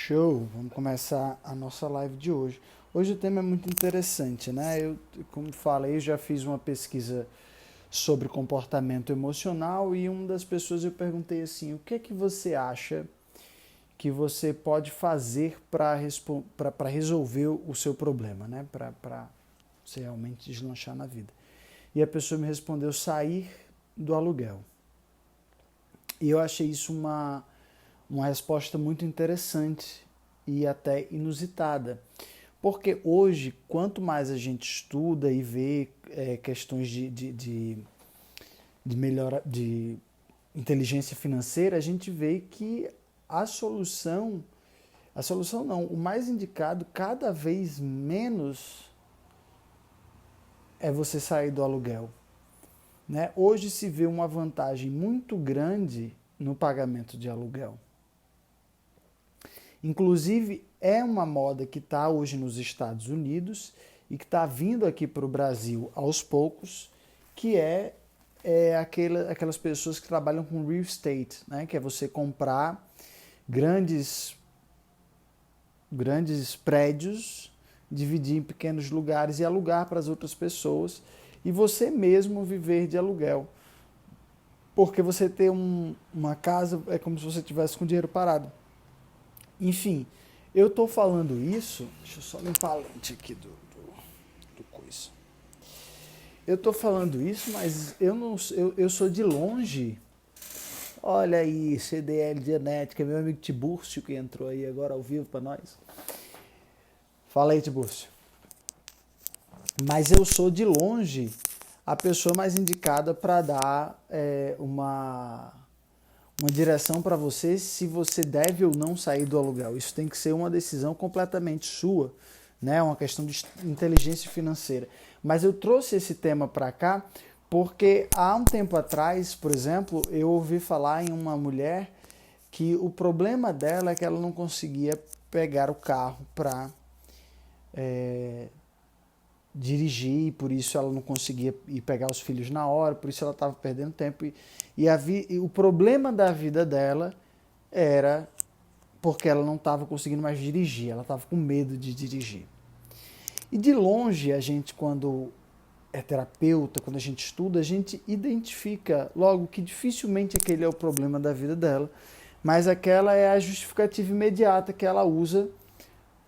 Show! Vamos começar a nossa live de hoje. Hoje o tema é muito interessante, né? Como falei, eu já fiz uma pesquisa sobre comportamento emocional e uma das pessoas eu perguntei assim: o que é que você acha que você pode fazer para resolver o seu problema, né? Para você realmente deslanchar na vida. E a pessoa me respondeu: sair do aluguel. E eu achei isso uma resposta muito interessante e até inusitada. Porque hoje, quanto mais a gente estuda e vê questões de inteligência financeira, a gente vê que a solução não, o mais indicado cada vez menos é você sair do aluguel. Né? Hoje se vê uma vantagem muito grande no pagamento de aluguel. Inclusive, é uma moda que está hoje nos Estados Unidos e que está vindo aqui para o Brasil aos poucos, que aquelas pessoas que trabalham com real estate, né? Que é você comprar grandes prédios, dividir em pequenos lugares e alugar para as outras pessoas e você mesmo viver de aluguel. Porque você ter uma casa é como se você tivesse com dinheiro parado. Enfim, eu estou falando isso. Deixa eu só limpar a lente aqui do coisa. Eu estou falando isso, mas eu sou de longe. Olha aí, CDL Genética, meu amigo Tibúrcio que entrou aí agora ao vivo para nós. Fala aí, Tibúrcio. Mas eu sou de longe a pessoa mais indicada para dar uma direção para você se você deve ou não sair do aluguel. Isso tem que ser uma decisão completamente sua, né? Uma questão de inteligência financeira. Mas eu trouxe esse tema para cá porque há um tempo atrás, por exemplo, eu ouvi falar em uma mulher que o problema dela é que ela não conseguia pegar o carro para dirigir, por isso ela não conseguia ir pegar os filhos na hora, por isso ela estava perdendo tempo. E o problema da vida dela era porque ela não estava conseguindo mais dirigir, ela estava com medo de dirigir. E de longe, a gente, quando é terapeuta, quando a gente estuda, a gente identifica logo que dificilmente aquele é o problema da vida dela, mas aquela é a justificativa imediata que ela usa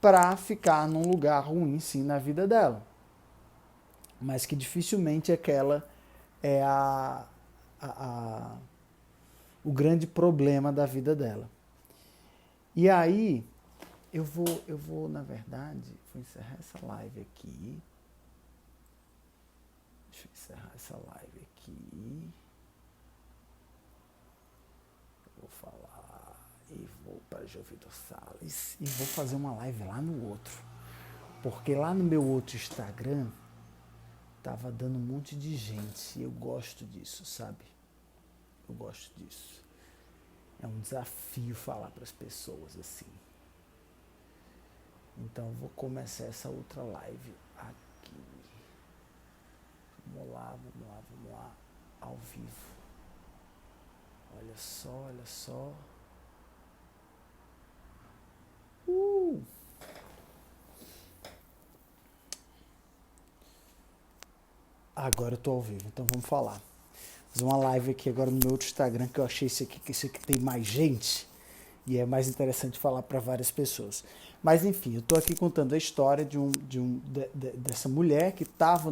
para ficar num lugar ruim, sim, na vida dela. Mas que dificilmente aquela é o grande problema da vida dela. E aí, eu vou, na verdade, vou encerrar essa live aqui. Deixa eu encerrar essa live aqui. Eu vou falar e vou para Jovitor Salles e vou fazer uma live lá no outro. Porque lá no meu outro Instagram tava dando um monte de gente e eu gosto disso, sabe? Eu gosto disso. É um desafio falar para as pessoas assim. Então vou começar essa outra live aqui. Vamos lá, ao vivo. Olha só. Agora eu tô ao vivo, então vamos falar. Fazer uma live aqui agora no meu outro Instagram, que eu achei esse aqui tem mais gente e é mais interessante falar para várias pessoas. Mas enfim, eu tô aqui contando a história dessa mulher que estava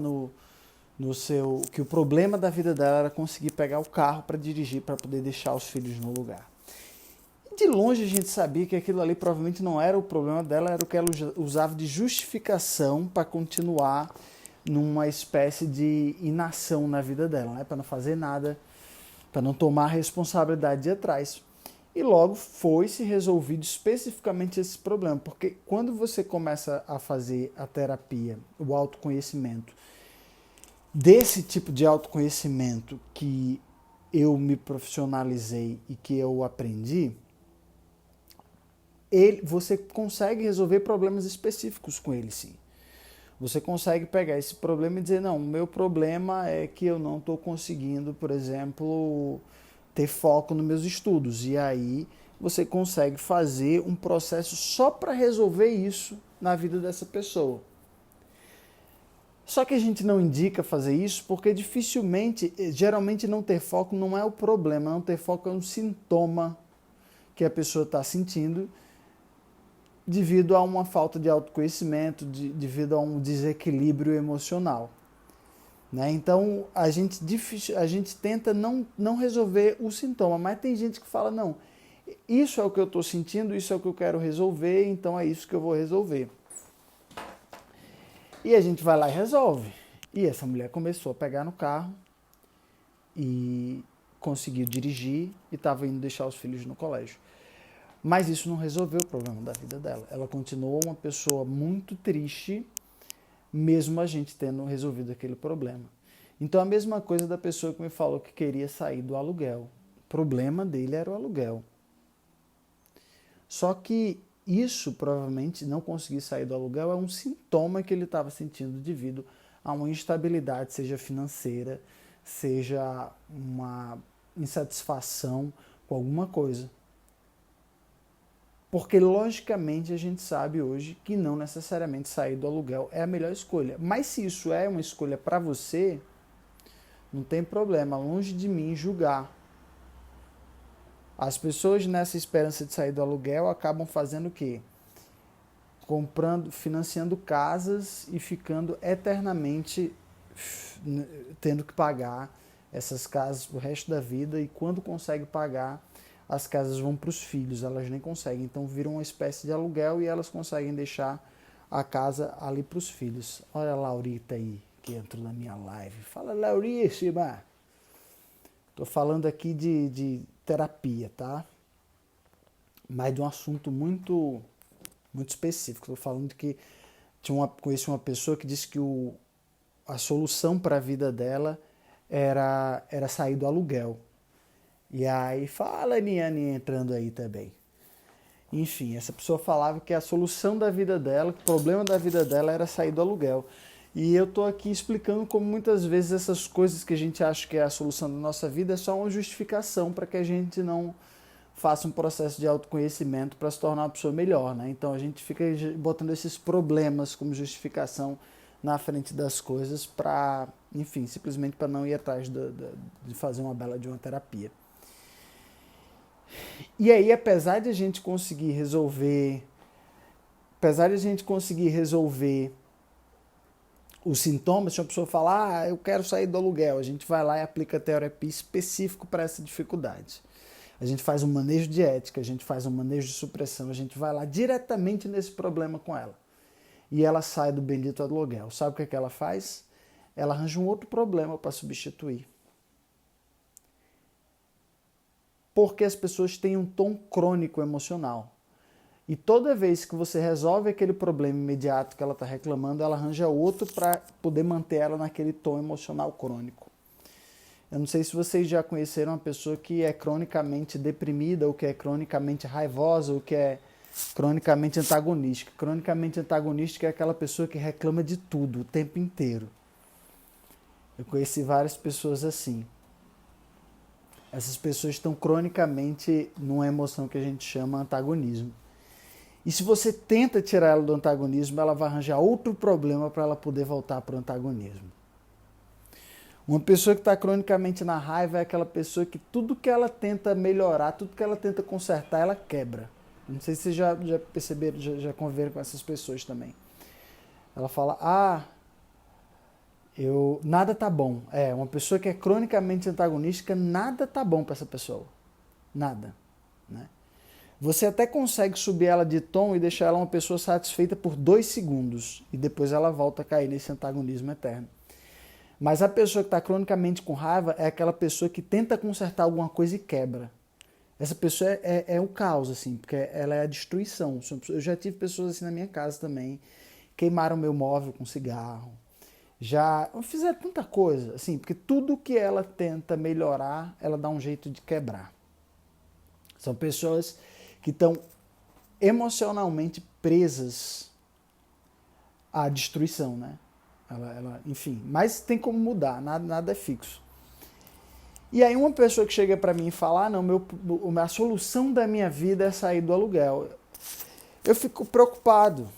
que o problema da vida dela era conseguir pegar o carro para dirigir, para poder deixar os filhos no lugar. E de longe a gente sabia que aquilo ali provavelmente não era o problema dela, era o que ela usava de justificação para continuar numa espécie de inação na vida dela, né? Para não fazer nada, para não tomar responsabilidade de atrás. E logo foi-se resolvido especificamente esse problema, porque quando você começa a fazer a terapia, o autoconhecimento, desse tipo de autoconhecimento que eu me profissionalizei e que eu aprendi, você consegue resolver problemas específicos com ele, sim. Você consegue pegar esse problema e dizer, não, o meu problema é que eu não estou conseguindo, por exemplo, ter foco nos meus estudos. E aí você consegue fazer um processo só para resolver isso na vida dessa pessoa. Só que a gente não indica fazer isso porque geralmente não ter foco não é o problema, não ter foco é um sintoma que a pessoa está sentindo devido a uma falta de autoconhecimento, devido a um desequilíbrio emocional. Né? Então, a gente tenta não resolver o sintoma, mas tem gente que fala, não, isso é o que eu estou sentindo, isso é o que eu quero resolver, então é isso que eu vou resolver. E a gente vai lá e resolve. E essa mulher começou a pegar no carro e conseguiu dirigir e estava indo deixar os filhos no colégio. Mas isso não resolveu o problema da vida dela. Ela continuou uma pessoa muito triste, mesmo a gente tendo resolvido aquele problema. Então a mesma coisa da pessoa que me falou que queria sair do aluguel. O problema dele era o aluguel. Só que isso, provavelmente, não conseguir sair do aluguel é um sintoma que ele estava sentindo devido a uma instabilidade, seja financeira, seja uma insatisfação com alguma coisa. Porque, logicamente, a gente sabe hoje que não necessariamente sair do aluguel é a melhor escolha. Mas se isso é uma escolha para você, não tem problema, longe de mim julgar. As pessoas nessa esperança de sair do aluguel acabam fazendo o quê? Financiando casas e ficando eternamente tendo que pagar essas casas pro resto da vida, e quando consegue pagar, as casas vão para os filhos, elas nem conseguem, então viram uma espécie de aluguel e elas conseguem deixar a casa ali para os filhos. Olha a Laurita aí, que entrou na minha live. Fala, Lauríssima! Estou falando aqui de terapia, tá? Mas de um assunto muito específico. Estou falando que conheci uma pessoa que disse que a solução para a vida dela era sair do aluguel. E aí, fala, Niane entrando aí também. Enfim, essa pessoa falava que a solução da vida dela, que o problema da vida dela era sair do aluguel. E eu estou aqui explicando como muitas vezes essas coisas que a gente acha que é a solução da nossa vida é só uma justificação para que a gente não faça um processo de autoconhecimento para se tornar uma pessoa melhor, né? Então a gente fica botando esses problemas como justificação na frente das coisas para, enfim, simplesmente para não ir atrás de fazer uma bela de uma terapia. E aí, apesar de a gente conseguir resolver os sintomas, se uma pessoa falar, eu quero sair do aluguel, a gente vai lá e aplica terapia específico para essa dificuldade. A gente faz um manejo de ética, a gente faz um manejo de supressão, a gente vai lá diretamente nesse problema com ela. E ela sai do bendito aluguel. Sabe o que ela faz? Ela arranja um outro problema para substituir. Porque as pessoas têm um tom crônico emocional. E toda vez que você resolve aquele problema imediato que ela está reclamando, ela arranja outro para poder manter ela naquele tom emocional crônico. Eu não sei se vocês já conheceram uma pessoa que é cronicamente deprimida, ou que é cronicamente raivosa, ou que é cronicamente antagonística. Cronicamente antagonística é aquela pessoa que reclama de tudo o tempo inteiro. Eu conheci várias pessoas assim. Essas pessoas estão cronicamente numa emoção que a gente chama antagonismo. E se você tenta tirar ela do antagonismo, ela vai arranjar outro problema para ela poder voltar para o antagonismo. Uma pessoa que está cronicamente na raiva é aquela pessoa que tudo que ela tenta melhorar, tudo que ela tenta consertar, ela quebra. Não sei se vocês já perceberam, já conviveram com essas pessoas também. Ela fala, nada tá bom. Uma pessoa que é cronicamente antagonística, nada tá bom para essa pessoa. Nada. Né? Você até consegue subir ela de tom e deixar ela uma pessoa satisfeita por 2 segundos. E depois ela volta a cair nesse antagonismo eterno. Mas a pessoa que está cronicamente com raiva é aquela pessoa que tenta consertar alguma coisa e quebra. Essa pessoa é o caos, assim, porque ela é a destruição. Eu já tive pessoas assim na minha casa também. Queimaram meu móvel com cigarro. Já fizeram tanta coisa, assim, porque tudo que ela tenta melhorar, ela dá um jeito de quebrar. São pessoas que estão emocionalmente presas à destruição, né? Enfim, mas tem como mudar, nada é fixo. E aí uma pessoa que chega para mim e fala, não, a solução da minha vida é sair do aluguel. Eu fico preocupado.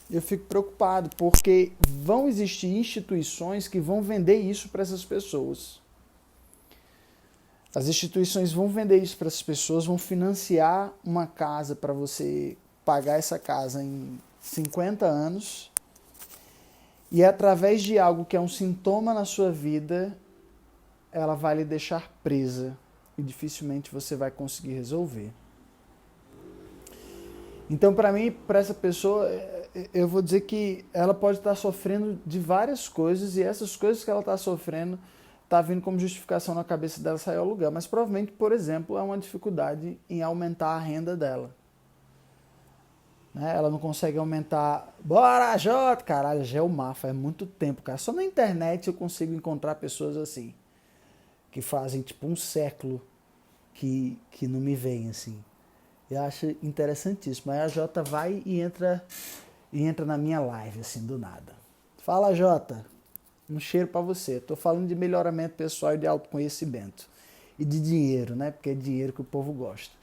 Eu fico preocupado porque vão existir instituições que vão vender isso para essas pessoas. As instituições vão vender isso para essas pessoas, vão financiar uma casa para você pagar essa casa em 50 anos. E através de algo que é um sintoma na sua vida, ela vai lhe deixar presa e dificilmente você vai conseguir resolver. Então, para mim, para essa pessoa, eu vou dizer que ela pode estar sofrendo de várias coisas e essas coisas que ela está sofrendo está vindo como justificação na cabeça dela sair ao aluguel. Mas provavelmente, por exemplo, é uma dificuldade em aumentar a renda dela. Né? Ela não consegue aumentar. Bora, Jota! Caralho, Gelmar, faz muito tempo, cara. Só na internet eu consigo encontrar pessoas assim, que fazem tipo um século que não me veem assim. Eu acho interessantíssimo. Aí a Jota vai e entra na minha live, assim, do nada. Fala, Jota. Um cheiro pra você. Tô falando de melhoramento pessoal e de autoconhecimento. E de dinheiro, né? Porque é dinheiro que o povo gosta.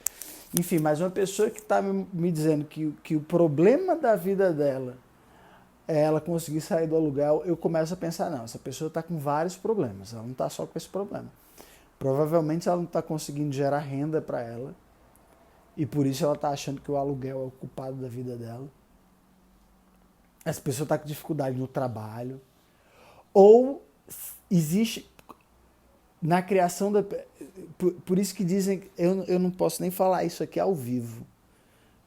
Enfim, mas uma pessoa que tá me dizendo que o problema da vida dela é ela conseguir sair do aluguel, eu começo a pensar, não, essa pessoa tá com vários problemas. Ela não tá só com esse problema. Provavelmente ela não tá conseguindo gerar renda para ela. E por isso ela está achando que o aluguel é o culpado da vida dela. Essa pessoa está com dificuldade no trabalho. Ou existe na criação da... Por isso que dizem... Eu não posso nem falar isso aqui ao vivo,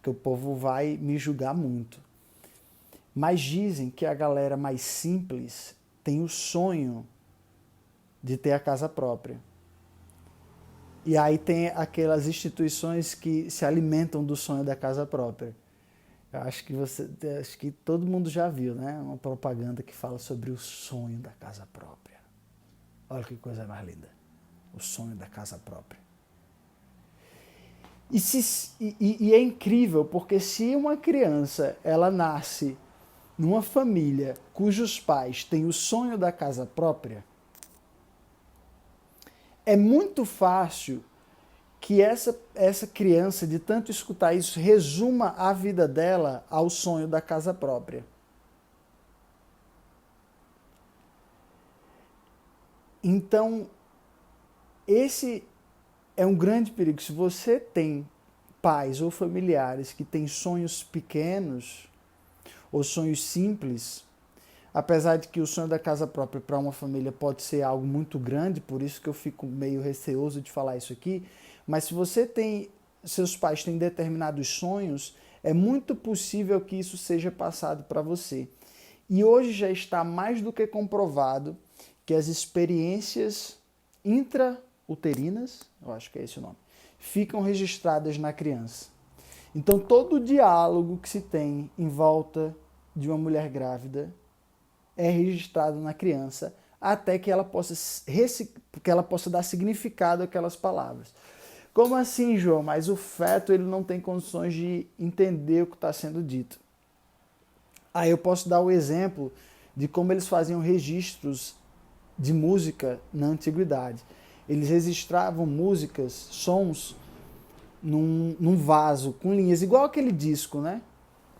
que o povo vai me julgar muito. Mas dizem que a galera mais simples tem o sonho de ter a casa própria. E aí tem aquelas instituições que se alimentam do sonho da casa própria. Eu acho que todo mundo já viu, né? Uma propaganda que fala sobre o sonho da casa própria. Olha que coisa mais linda. O sonho da casa própria. E é incrível, porque se uma criança ela nasce numa família cujos pais têm o sonho da casa própria, é muito fácil que essa criança, de tanto escutar isso, resuma a vida dela ao sonho da casa própria. Então, esse é um grande perigo. Se você tem pais ou familiares que têm sonhos pequenos ou sonhos simples, apesar de que o sonho da casa própria para uma família pode ser algo muito grande, por isso que eu fico meio receoso de falar isso aqui, mas se você tem, seus pais têm determinados sonhos, é muito possível que isso seja passado para você. E hoje já está mais do que comprovado que as experiências intrauterinas, eu acho que é esse o nome, ficam registradas na criança. Então todo o diálogo que se tem em volta de uma mulher grávida é registrado na criança até que ela possa dar significado àquelas palavras. Como assim, João? Mas o feto ele não tem condições de entender o que está sendo dito. Aí eu posso dar o exemplo de como eles faziam registros de música na antiguidade. Eles registravam músicas, sons, num vaso com linhas, igual aquele disco, né?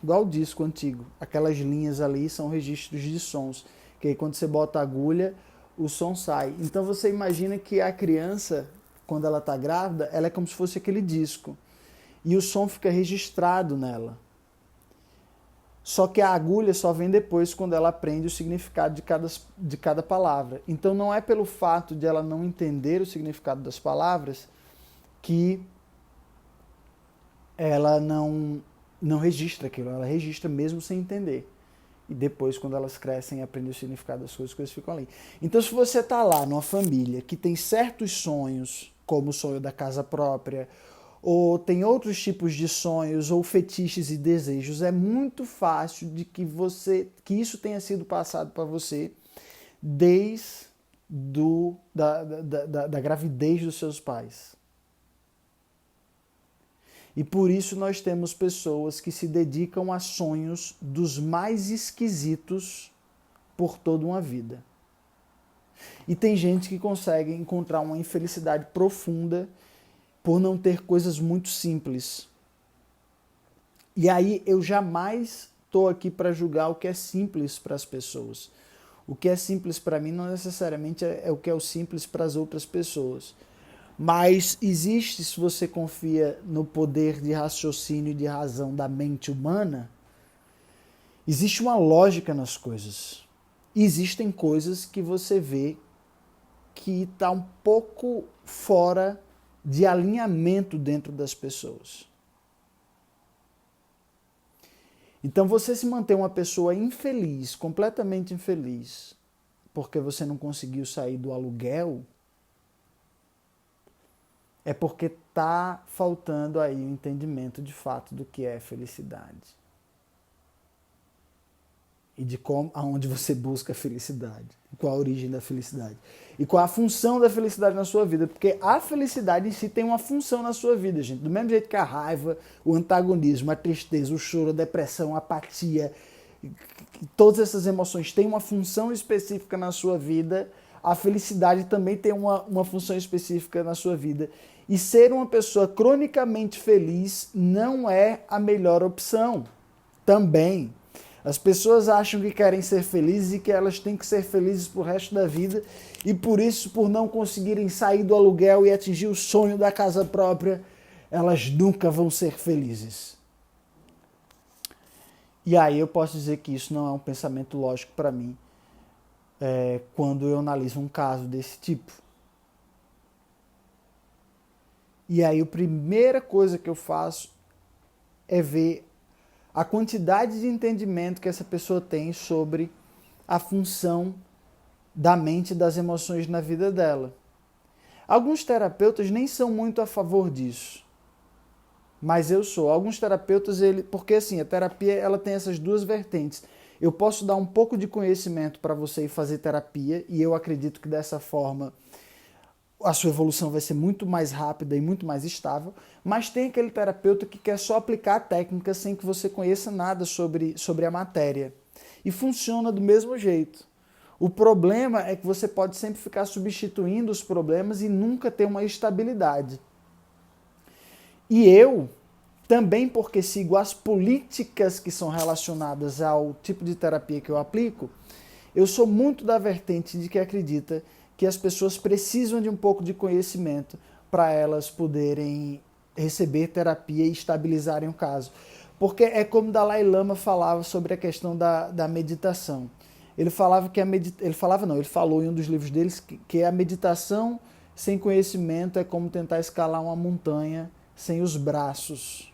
Igual o disco antigo. Aquelas linhas ali são registros de sons, que aí quando você bota a agulha, o som sai. Então você imagina que a criança, quando ela está grávida, ela é como se fosse aquele disco. E o som fica registrado nela. Só que a agulha só vem depois, quando ela aprende o significado de cada palavra. Então não é pelo fato de ela não entender o significado das palavras que ela não registra aquilo, ela registra mesmo sem entender. E depois, quando elas crescem e aprendem o significado das coisas, as coisas ficam ali. Então, se você está lá numa família que tem certos sonhos, como o sonho da casa própria, ou tem outros tipos de sonhos, ou fetiches e desejos, é muito fácil de que isso tenha sido passado para você desde da gravidez dos seus pais. E por isso nós temos pessoas que se dedicam a sonhos dos mais esquisitos por toda uma vida. E tem gente que consegue encontrar uma infelicidade profunda por não ter coisas muito simples. E aí eu jamais estou aqui para julgar o que é simples para as pessoas. O que é simples para mim não necessariamente é o que é o simples para as outras pessoas. Mas existe, se você confia no poder de raciocínio e de razão da mente humana, existe uma lógica nas coisas. Existem coisas que você vê que está um pouco fora de alinhamento dentro das pessoas. Então você se manter uma pessoa infeliz, completamente infeliz, porque você não conseguiu sair do aluguel, é porque está faltando aí o entendimento de fato do que é felicidade. E de como, aonde você busca a felicidade, qual a origem da felicidade e qual a função da felicidade na sua vida, porque a felicidade em si tem uma função na sua vida, gente, do mesmo jeito que a raiva, o antagonismo, a tristeza, o choro, a depressão, a apatia, todas essas emoções têm uma função específica na sua vida, a felicidade também tem uma função específica na sua vida, e ser uma pessoa cronicamente feliz não é a melhor opção também. As pessoas acham que querem ser felizes e que elas têm que ser felizes pro resto da vida e por isso, por não conseguirem sair do aluguel e atingir o sonho da casa própria, elas nunca vão ser felizes. E aí eu posso dizer que isso não é um pensamento lógico para mim quando eu analiso um caso desse tipo. E aí a primeira coisa que eu faço é ver a quantidade de entendimento que essa pessoa tem sobre a função da mente e das emoções na vida dela. Alguns terapeutas nem são muito a favor disso, mas eu sou. Alguns terapeutas, porque assim, a terapia ela tem essas duas vertentes. Eu posso dar um pouco de conhecimento para você e fazer terapia, e eu acredito que dessa forma a sua evolução vai ser muito mais rápida e muito mais estável, mas tem aquele terapeuta que quer só aplicar a técnica sem que você conheça nada sobre a matéria. E funciona do mesmo jeito. O problema é que você pode sempre ficar substituindo os problemas e nunca ter uma estabilidade. E eu, também porque sigo as políticas que são relacionadas ao tipo de terapia que eu aplico, eu sou muito da vertente de que acredita que as pessoas precisam de um pouco de conhecimento para elas poderem receber terapia e estabilizarem o caso. Porque é como Dalai Lama falava sobre a questão da meditação. Ele falava ele falou em um dos livros deles que a meditação sem conhecimento é como tentar escalar uma montanha sem os braços.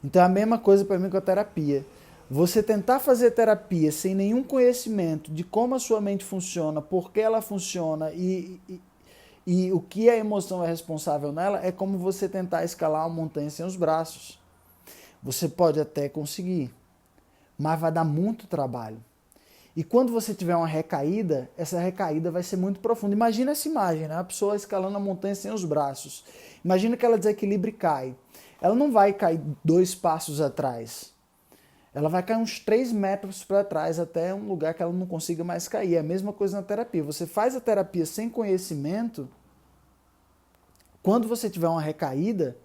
Então é a mesma coisa para mim com a terapia. Você tentar fazer terapia sem nenhum conhecimento de como a sua mente funciona, por que ela funciona e o que a emoção é responsável nela, é como você tentar escalar uma montanha sem os braços. Você pode até conseguir, mas vai dar muito trabalho. E quando você tiver uma recaída, essa recaída vai ser muito profunda. Imagina essa imagem, né? A pessoa escalando a montanha sem os braços. Imagina que ela desequilibra e cai. Ela não vai cair 2 passos atrás. Ela vai cair uns 3 metros para trás até um lugar que ela não consiga mais cair. É a mesma coisa na terapia. Você faz a terapia sem conhecimento, quando você tiver uma recaída,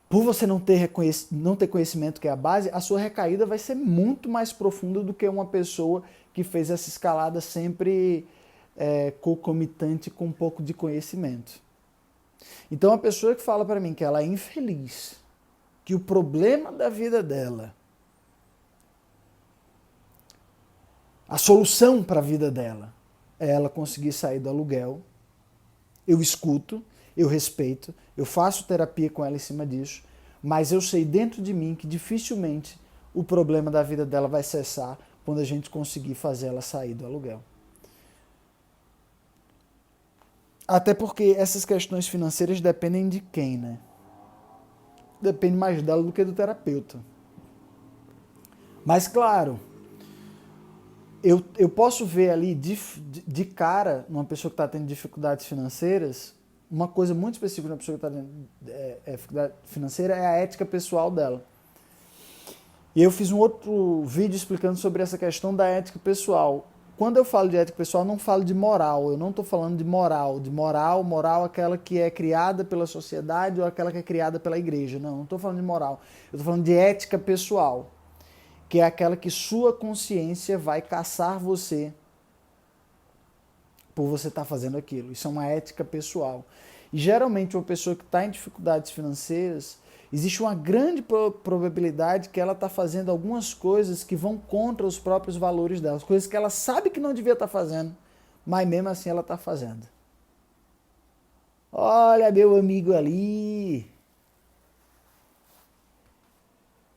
por você não ter conhecimento que é a base, a sua recaída vai ser muito mais profunda do que uma pessoa que fez essa escalada sempre concomitante com um pouco de conhecimento. Então, a pessoa que fala para mim que ela é infeliz, que o problema da vida dela, a solução para a vida dela, é ela conseguir sair do aluguel, eu escuto, eu respeito, eu faço terapia com ela em cima disso, mas eu sei dentro de mim que dificilmente o problema da vida dela vai cessar quando a gente conseguir fazer ela sair do aluguel. Até porque essas questões financeiras dependem de quem, né? Depende mais dela do que do terapeuta. Mas, claro, eu posso ver ali de cara, numa pessoa que está tendo dificuldades financeiras, uma coisa muito específica na pessoa que está tendo dificuldade financeira é a ética pessoal dela. E eu fiz um outro vídeo explicando sobre essa questão da ética pessoal. quando eu falo de ética pessoal, não falo de moral. Eu não estou falando de moral. Moral aquela que é criada pela sociedade ou aquela que é criada pela igreja. Não estou falando de moral. Eu estou falando de ética pessoal, que é aquela que sua consciência vai caçar você por você estar fazendo aquilo. Isso é uma ética pessoal. E geralmente uma pessoa que está em dificuldades financeiras, existe uma grande probabilidade que ela está fazendo algumas coisas que vão contra os próprios valores dela, coisas que ela sabe que não devia estar fazendo, mas mesmo assim ela está fazendo. Olha meu amigo ali.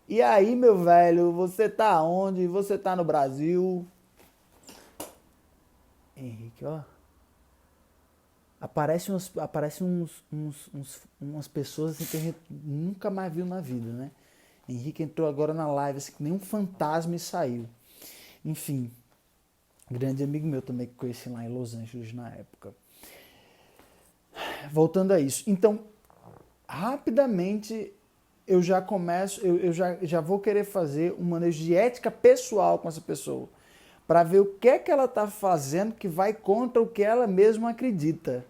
E aí, meu velho, você tá onde? Você tá no Brasil? Henrique, ó. Aparecem umas pessoas assim que a gente nunca mais viu na vida, né? Henrique entrou agora na live, assim, que nem um fantasma e saiu. Enfim, grande amigo meu também que conheci lá em Los Angeles na época. Voltando a isso. Então, rapidamente eu já começo, eu já vou querer fazer um manejo de ética pessoal com essa pessoa, para ver o que é que ela está fazendo que vai contra o que ela mesma acredita.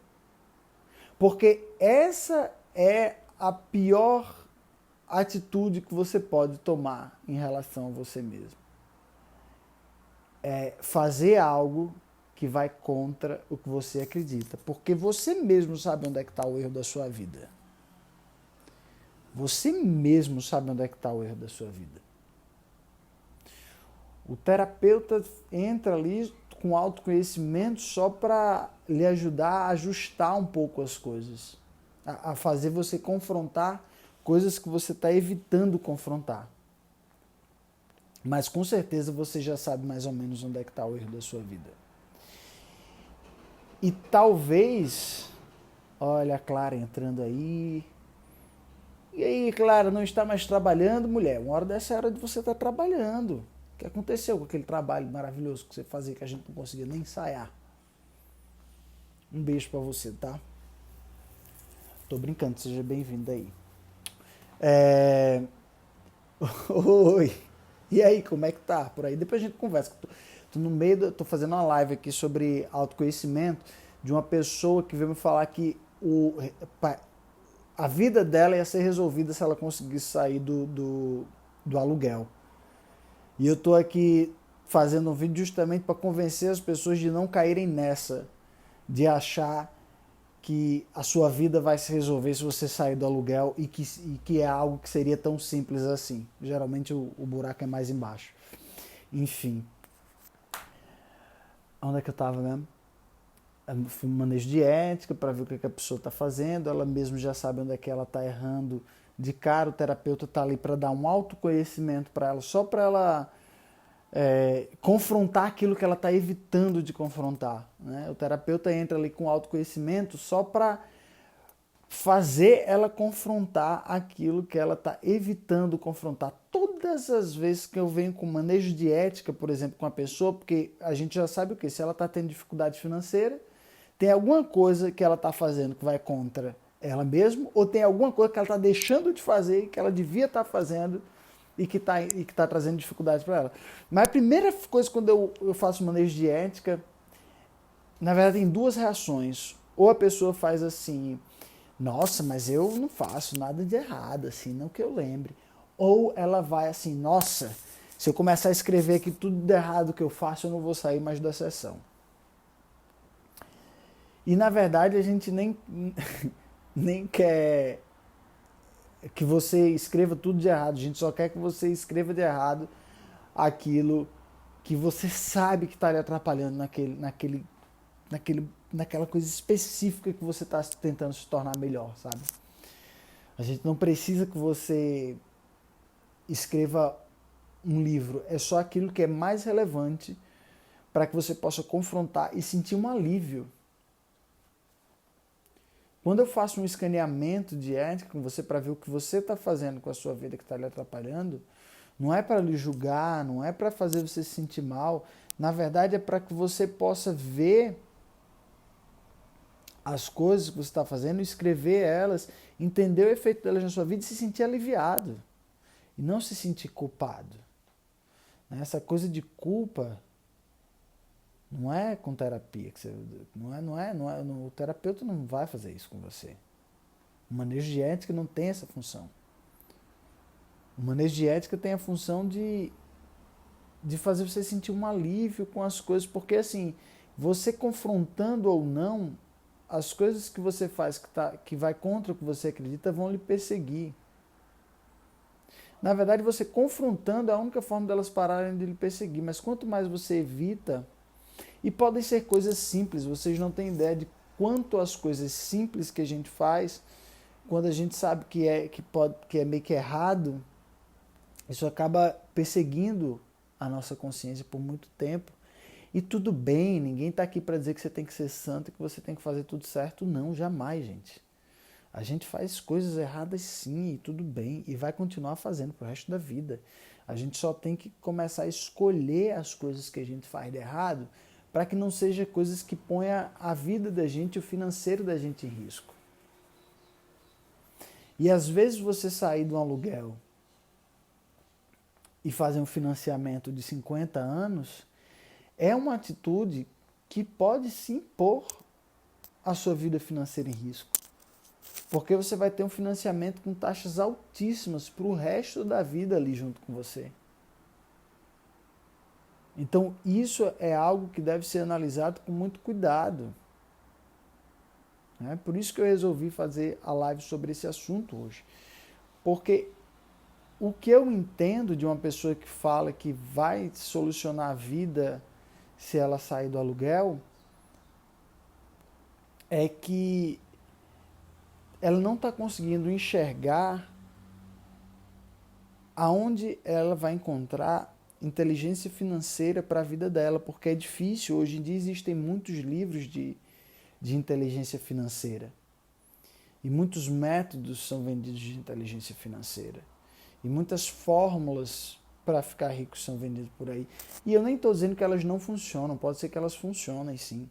Porque essa é a pior atitude que você pode tomar em relação a você mesmo. É fazer algo que vai contra o que você acredita. Porque você mesmo sabe onde é que está o erro da sua vida. Você mesmo sabe onde é que está o erro da sua vida. O terapeuta entra ali com autoconhecimento só para lhe ajudar a ajustar um pouco as coisas. A fazer você confrontar coisas que você está evitando confrontar. Mas com certeza você já sabe mais ou menos onde é que está o erro da sua vida. E talvez, olha a Clara entrando aí. E aí, Clara, não está mais trabalhando, mulher? Uma hora dessa era de você estar trabalhando. O que aconteceu com aquele trabalho maravilhoso que você fazia que a gente não conseguia nem ensaiar? Um beijo pra você, tá? Tô brincando, seja bem-vindo aí. Oi. E aí, como é que tá por aí? Depois a gente conversa. Tô no meio, tô fazendo uma live aqui sobre autoconhecimento de uma pessoa que veio me falar que a vida dela ia ser resolvida se ela conseguisse sair do aluguel. E eu tô aqui fazendo um vídeo justamente para convencer as pessoas de não caírem nessa, de achar que a sua vida vai se resolver se você sair do aluguel e que é algo que seria tão simples assim. Geralmente o buraco é mais embaixo. Enfim. Onde é que eu estava mesmo? Fui um manejo de ética para ver o que a pessoa está fazendo. Ela mesmo já sabe onde é que ela está errando. De cara, o terapeuta está ali para dar um autoconhecimento para ela, só para ela confrontar aquilo que ela está evitando de confrontar. Né? O terapeuta entra ali com autoconhecimento só para fazer ela confrontar aquilo que ela está evitando confrontar. Todas as vezes que eu venho com manejo de ética, por exemplo, com a pessoa, porque a gente já sabe o que? Se ela está tendo dificuldade financeira, tem alguma coisa que ela está fazendo que vai contra ela mesma, ou tem alguma coisa que ela está deixando de fazer, que ela devia estar fazendo, e que tá trazendo dificuldades para ela. Mas a primeira coisa quando eu faço manejo de ética, na verdade tem duas reações. Ou a pessoa faz assim, nossa, mas eu não faço nada de errado, assim, não que eu lembre. Ou ela vai assim, nossa, se eu começar a escrever aqui tudo de errado que eu faço, eu não vou sair mais da sessão. E na verdade a gente nem quer que você escreva tudo de errado. A gente só quer que você escreva de errado aquilo que você sabe que está lhe atrapalhando naquela coisa específica que você está tentando se tornar melhor, sabe? A gente não precisa que você escreva um livro. É só aquilo que é mais relevante para que você possa confrontar e sentir um alívio. Quando eu faço um escaneamento de ética com você para ver o que você está fazendo com a sua vida que está lhe atrapalhando, não é para lhe julgar, não é para fazer você se sentir mal. Na verdade, é para que você possa ver as coisas que você está fazendo, escrever elas, entender o efeito delas na sua vida e se sentir aliviado. E não se sentir culpado. Essa coisa de culpa Não é com terapia que você, o terapeuta não vai fazer isso com você. O manejo de ética não tem essa função. O manejo de ética tem a função de fazer você sentir um alívio com as coisas, porque assim, você confrontando ou não, as coisas que você faz que vai contra o que você acredita vão lhe perseguir. Na verdade, você confrontando é a única forma delas pararem de lhe perseguir, mas quanto mais você evita, e podem ser coisas simples, vocês não têm ideia de quanto as coisas simples que a gente faz, quando a gente sabe que é meio que errado, isso acaba perseguindo a nossa consciência por muito tempo. E tudo bem, ninguém está aqui para dizer que você tem que ser santo e que você tem que fazer tudo certo. Não, jamais, gente. A gente faz coisas erradas sim, e tudo bem, e vai continuar fazendo pro resto da vida. A gente só tem que começar a escolher as coisas que a gente faz de errado para que não seja coisas que ponham a vida da gente, o financeiro da gente em risco. E às vezes você sair de um aluguel e fazer um financiamento de 50 anos é uma atitude que pode sim pôr a sua vida financeira em risco. Porque você vai ter um financiamento com taxas altíssimas para o resto da vida ali junto com você. Então isso é algo que deve ser analisado com muito cuidado. Por isso que eu resolvi fazer a live sobre esse assunto hoje. Porque o que eu entendo de uma pessoa que fala que vai solucionar a vida se ela sair do aluguel é que ela não está conseguindo enxergar aonde ela vai encontrar inteligência financeira para a vida dela, porque é difícil. Hoje em dia existem muitos livros de inteligência financeira e muitos métodos são vendidos de inteligência financeira e muitas fórmulas para ficar rico são vendidas por aí. E eu nem estou dizendo que elas não funcionam, pode ser que elas funcionem sim.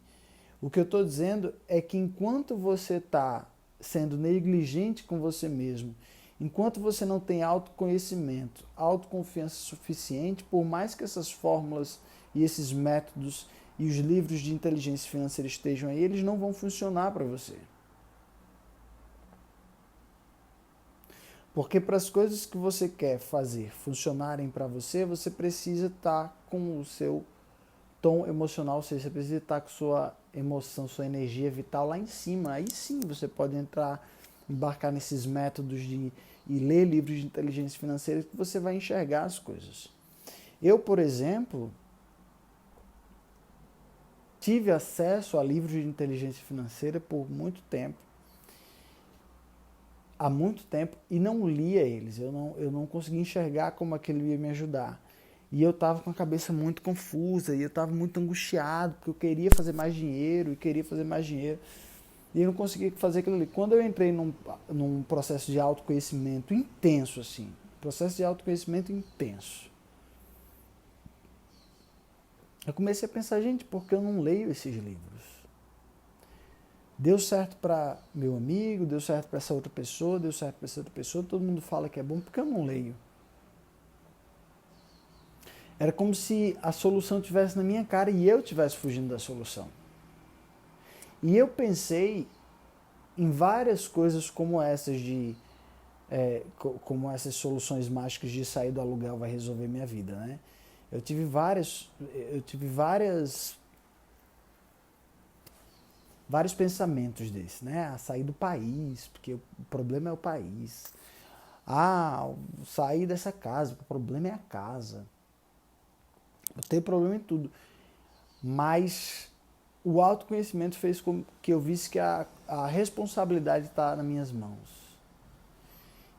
O que eu estou dizendo é que enquanto você está sendo negligente com você mesmo, enquanto você não tem autoconhecimento, autoconfiança suficiente, por mais que essas fórmulas e esses métodos e os livros de inteligência financeira estejam aí, eles não vão funcionar para você. Porque para as coisas que você quer fazer funcionarem para você, você precisa estar com o seu tom emocional, ou seja, você precisa estar com sua emoção, sua energia vital lá em cima. Aí sim você pode embarcar nesses métodos e ler livros de inteligência financeira que você vai enxergar as coisas. Eu, por exemplo, tive acesso a livros de inteligência financeira por muito tempo. Há muito tempo, e não lia eles. Eu não conseguia enxergar como aquele ia me ajudar. E eu estava com a cabeça muito confusa, e eu estava muito angustiado, porque eu queria fazer mais dinheiro, e eu não conseguia fazer aquilo ali. Quando eu entrei num processo de autoconhecimento intenso, assim, eu comecei a pensar, gente, por que eu não leio esses livros? Deu certo para meu amigo, deu certo para essa outra pessoa, todo mundo fala que é bom, por que eu não leio? Era como se a solução estivesse na minha cara e eu estivesse fugindo da solução. E eu pensei em várias coisas como essas como essas soluções mágicas de sair do aluguel vai resolver minha vida, né? Eu tive vários pensamentos desses, né? A sair do país, porque o problema é o país. Sair dessa casa, porque o problema é a casa. Eu tenho problema em tudo. Mas o autoconhecimento fez com que eu visse que a responsabilidade está nas minhas mãos.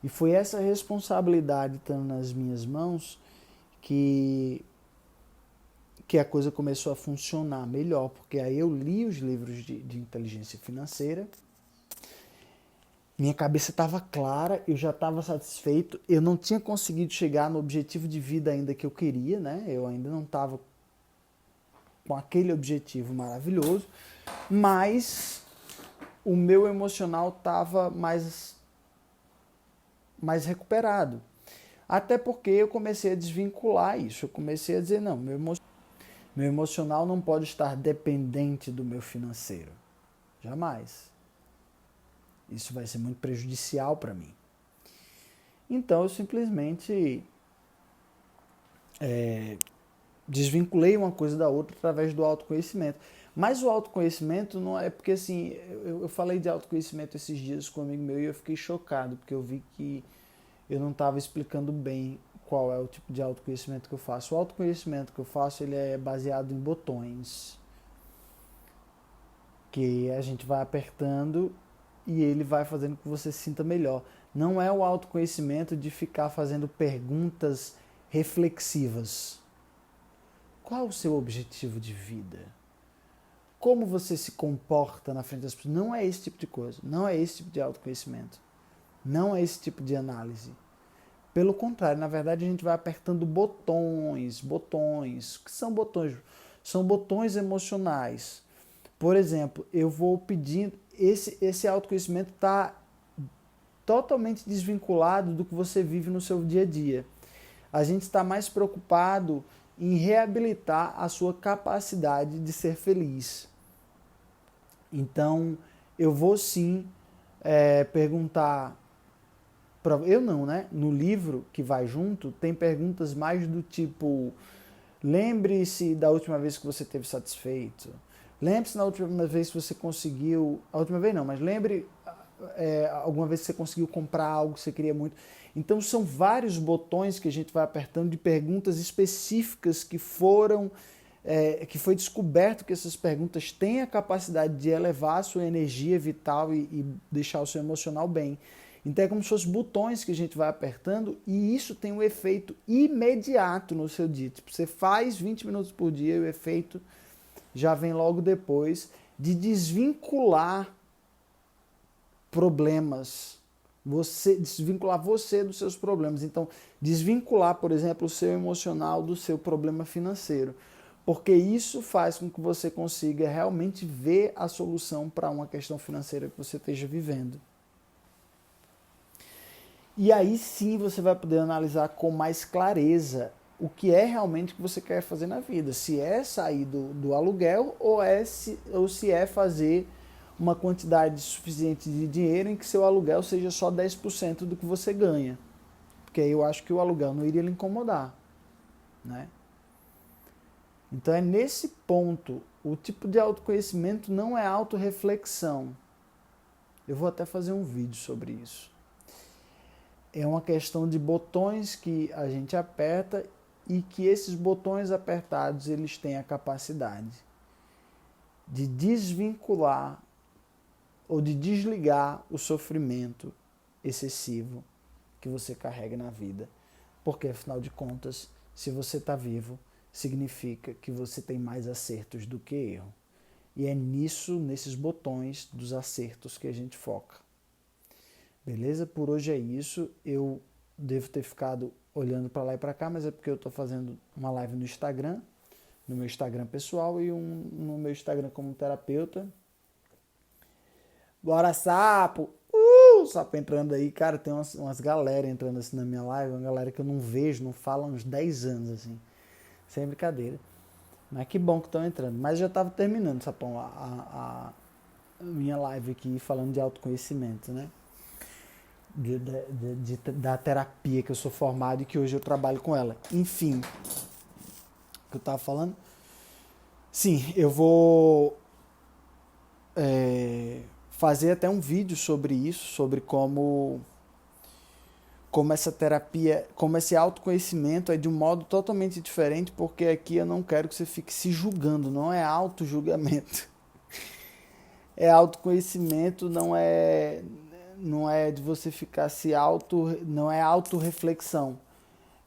E foi essa responsabilidade estando nas minhas mãos que a coisa começou a funcionar melhor, porque aí eu li os livros de inteligência financeira, minha cabeça estava clara, eu já estava satisfeito, eu não tinha conseguido chegar no objetivo de vida ainda que eu queria, né? Eu ainda não estava com aquele objetivo maravilhoso, mas o meu emocional estava mais recuperado. Até porque eu comecei a desvincular isso, eu comecei a dizer, não, meu emocional. Meu emocional não pode estar dependente do meu financeiro. Jamais. Isso vai ser muito prejudicial para mim. Então eu simplesmente desvinculei uma coisa da outra através do autoconhecimento. Mas o autoconhecimento não é porque assim, eu falei de autoconhecimento esses dias com um amigo meu e eu fiquei chocado, porque eu vi que eu não estava explicando bem qual é o tipo de autoconhecimento que eu faço. O autoconhecimento que eu faço, ele é baseado em botões, que a gente vai apertando e ele vai fazendo com que você se sinta melhor. Não é o autoconhecimento de ficar fazendo perguntas reflexivas. Qual o seu objetivo de vida? Como você se comporta na frente das pessoas? Não é esse tipo de coisa. Não é esse tipo de autoconhecimento. Não é esse tipo de análise. Pelo contrário, na verdade a gente vai apertando botões. O que são botões? São botões emocionais. Por exemplo, eu vou pedindo... Esse autoconhecimento está totalmente desvinculado do que você vive no seu dia a dia. A gente está mais preocupado em reabilitar a sua capacidade de ser feliz. Então, eu vou sim perguntar... Eu não, né? No livro que vai junto, tem perguntas mais do tipo: lembre-se da última vez que você esteve satisfeito. Lembre-se da última vez que você conseguiu... A última vez não, mas lembre alguma vez que você conseguiu comprar algo que você queria muito. Então são vários botões que a gente vai apertando de perguntas específicas que foi descoberto que essas perguntas têm a capacidade de elevar a sua energia vital e deixar o seu emocional bem. Então é como se fossem botões que a gente vai apertando e isso tem um efeito imediato no seu dia. Tipo, você faz 20 minutos por dia e o efeito já vem logo depois de desvincular problemas, desvincular você dos seus problemas. Então, desvincular, por exemplo, o seu emocional do seu problema financeiro. Porque isso faz com que você consiga realmente ver a solução para uma questão financeira que você esteja vivendo. E aí sim você vai poder analisar com mais clareza o que é realmente que você quer fazer na vida. Se é sair do aluguel ou se é fazer uma quantidade suficiente de dinheiro em que seu aluguel seja só 10% do que você ganha. Porque aí eu acho que o aluguel não iria lhe incomodar, né? Então é nesse ponto, o tipo de autoconhecimento não é autorreflexão. Eu vou até fazer um vídeo sobre isso. É uma questão de botões que a gente aperta e que esses botões apertados eles têm a capacidade de desvincular ou de desligar o sofrimento excessivo que você carrega na vida. Porque, afinal de contas, se você está vivo, significa que você tem mais acertos do que erro. E é nesses botões dos acertos que a gente foca. Beleza? Por hoje é isso. Eu devo ter ficado olhando para lá e para cá, mas é porque eu estou fazendo uma live no Instagram, no meu Instagram pessoal e no meu Instagram como terapeuta. Bora, sapo! Sapo entrando aí. Cara, tem umas galera entrando assim na minha live, uma galera que eu não vejo, não falo há uns 10 anos, assim. Sem brincadeira. Mas que bom que estão entrando. Mas já estava terminando, Sapão, a minha live aqui falando de autoconhecimento, né? Da terapia que eu sou formado e que hoje eu trabalho com ela. Enfim, o que eu estava falando? Sim, eu vou fazer até um vídeo sobre isso, sobre como essa terapia, como esse autoconhecimento é de um modo totalmente diferente, porque aqui eu não quero que você fique se julgando, não é auto-julgamento. É autoconhecimento, não é de você ficar não é auto-reflexão.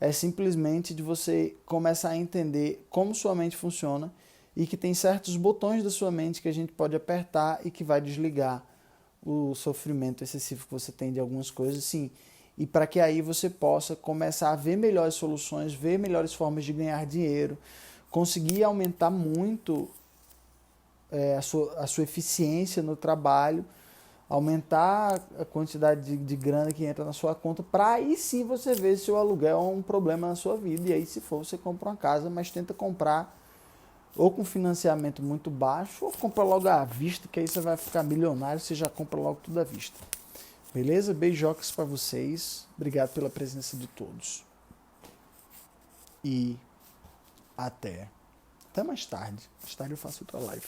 É simplesmente de você começar a entender como sua mente funciona e que tem certos botões da sua mente que a gente pode apertar e que vai desligar o sofrimento excessivo que você tem de algumas coisas, sim. E para que aí você possa começar a ver melhores soluções, ver melhores formas de ganhar dinheiro, conseguir aumentar muito a sua eficiência no trabalho, aumentar a quantidade de grana que entra na sua conta, para aí sim você ver se o aluguel é um problema na sua vida. E aí, se for, você compra uma casa, mas tenta comprar ou com financiamento muito baixo, ou compra logo à vista, que aí você vai ficar milionário, você já compra logo tudo à vista. Beleza? Beijocas para vocês. Obrigado pela presença de todos. E até mais tarde. Mais tarde eu faço outra live.